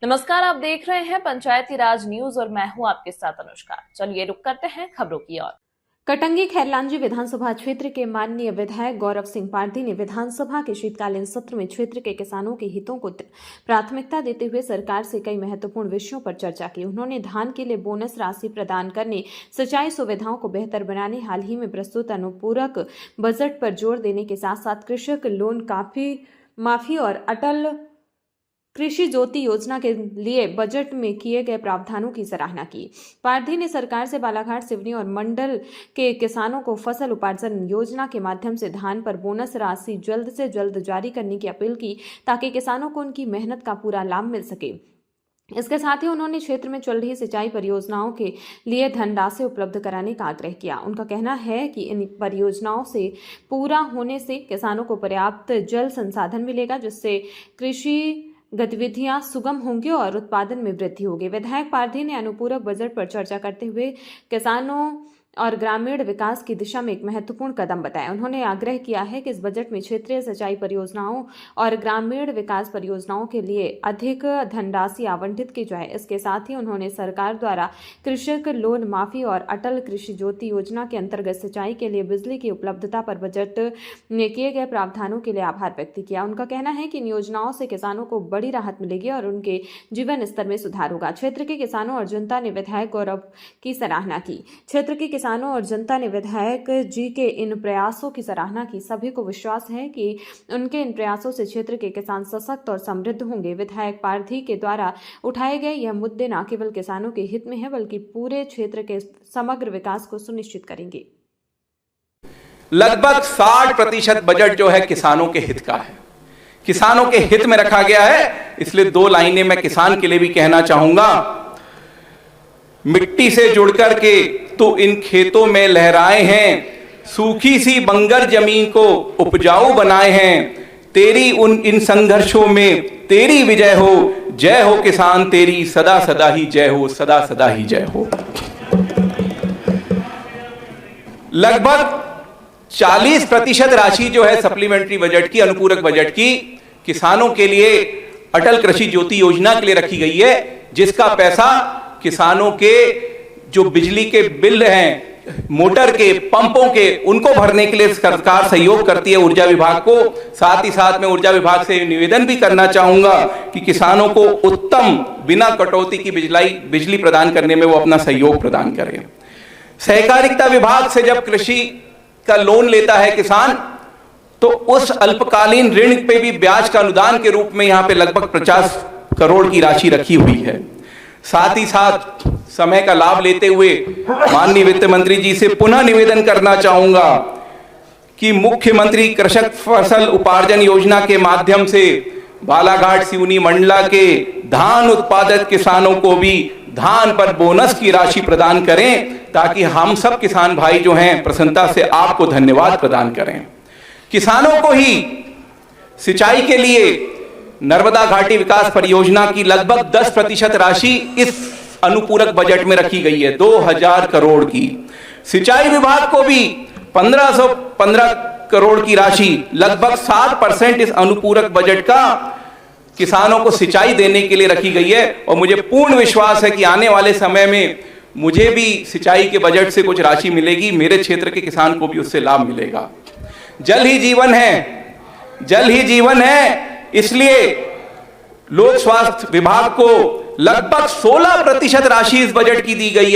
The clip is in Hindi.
नमस्कार, आप देख रहे हैं पंचायती राज न्यूज और मैं हूं आपके साथ अनुष्का। चलिए रुक करते हैं खबरों की ओर। कटंगी खैरलांजी विधानसभा क्षेत्र के माननीय विधायक गौरव सिंह पारधी ने विधानसभा के शीतकालीन सत्र में क्षेत्र के किसानों के हितों को प्राथमिकता देते हुए सरकार से कई महत्वपूर्ण विषयों पर चर्चा की। उन्होंने धान के लिए बोनस राशि प्रदान करने, सिंचाई सुविधाओं को बेहतर बनाने, हाल ही में प्रस्तुत अनुपूरक बजट पर जोर देने के साथ साथ कृषक लोन माफी और अटल कृषि ज्योति योजना के लिए बजट में किए गए प्रावधानों की सराहना की। पारधी ने सरकार से बालाघाट, सिवनी और मंडल के किसानों को फसल उपार्जन योजना के माध्यम से धान पर बोनस राशि जल्द से जल्द जारी करने की अपील की ताकि किसानों को उनकी मेहनत का पूरा लाभ मिल सके। इसके साथ ही उन्होंने क्षेत्र में चल रही सिंचाई परियोजनाओं के लिए धनराशि उपलब्ध कराने का आग्रह किया। उनका कहना है कि इन परियोजनाओं से पूरा होने से किसानों को पर्याप्त जल संसाधन मिलेगा, जिससे कृषि गतिविधियां सुगम होंगी और उत्पादन में वृद्धि होगी। विधायक पारधी ने अनुपूरक बजट पर चर्चा करते हुए किसानों और ग्रामीण विकास की दिशा में एक महत्वपूर्ण कदम बताया। उन्होंने आग्रह किया है कि इस बजट में क्षेत्रीय सिंचाई परियोजनाओं और ग्रामीण विकास परियोजनाओं के लिए अधिक धनराशि आवंटित की जाए। इसके साथ ही उन्होंने सरकार द्वारा कृषक लोन माफी और अटल कृषि ज्योति योजना के अंतर्गत सिंचाई के लिए बिजली की उपलब्धता पर बजट में किए गए प्रावधानों के लिए आभार व्यक्त किया। उनका कहना है कि इन योजनाओं से किसानों को बड़ी राहत मिलेगी और उनके जीवन स्तर में सुधार होगा। क्षेत्र के किसानों और जनता ने विधायक गौरव की सराहना की। क्षेत्र के किसानों और जनता ने विधायक जी के इन प्रयासों की सराहना की। सभी को विश्वास है कि उनके इन प्रयासों से क्षेत्र के किसान सशक्त और समृद्ध होंगे। विधायक पारधी के द्वारा उठाए गए यह मुद्दे न केवल किसानों के हित में है बल्कि पूरे क्षेत्र के समग्र विकास को सुनिश्चित करेंगे। लगभग 60% बजट जो है किसानों के हित का है, किसानों के हित में रखा गया है। इसलिए दो लाइनें मैं किसान के लिए भी कहना चाहूंगा। मिट्टी से जुड़कर के तो इन खेतों में लहराए हैं, सूखी सी बंजर जमीन को उपजाऊ बनाए हैं। तेरी इन संघर्षों में तेरी विजय हो, जय हो किसान तेरी, सदा सदा ही जय हो, सदा सदा ही जय हो। लगभग 40% राशि जो है सप्लीमेंट्री बजट की, अनुपूरक बजट की, किसानों के लिए अटल कृषि ज्योति योजना के लिए रखी गई है, जिसका पैसा किसानों के जो बिजली के बिल हैं, मोटर के, पंपों के, उनको भरने के लिए सरकार सहयोग करती है ऊर्जा विभाग को। साथ ही साथ मैं ऊर्जा विभाग से निवेदन भी करना चाहूंगा कि किसानों को उत्तम बिना कटौती की बिजली प्रदान करने में वो अपना सहयोग प्रदान करें। सहकारिता विभाग से जब कृषि का लोन लेता है किसान, तो उस अल्पकालीन ऋण पे भी ब्याज का अनुदान के रूप में यहां पे लगभग 50 करोड़ की राशि रखी हुई है। साथ ही साथ समय का लाभ लेते हुए माननीय वित्त मंत्री जी से पुनः निवेदन करना चाहूंगा कि मुख्यमंत्री कृषक फसल उपार्जन योजना के माध्यम से बालाघाट, सिवनी, मंडला के धान उत्पादक किसानों को भी धान पर बोनस की राशि प्रदान करें, ताकि हम सब किसान भाई जो हैं प्रसन्नता से आपको धन्यवाद प्रदान करें। किसानों को ही सिंचाई के लिए नर्मदा घाटी विकास परियोजना की लगभग 10% राशि इस अनुपूरक बजट में रखी गई है, 2000 करोड़ की। सिंचाई विभाग को भी 1515 करोड़ की राशि, लगभग 60% इस अनुपूरक बजट का किसानों को सिंचाई देने के लिए रखी गई है। और मुझे पूर्ण विश्वास है कि आने वाले समय में मुझे भी सिंचाई के बजट से कुछ राशि मिलेगी, मेरे क्षेत्र के किसान को भी उससे लाभ मिलेगा। जल ही जीवन है, जल ही जीवन है। इसलिए लोक स्वास्थ्य विभाग को लगभग 16% राशि इस बजट की दी गई है।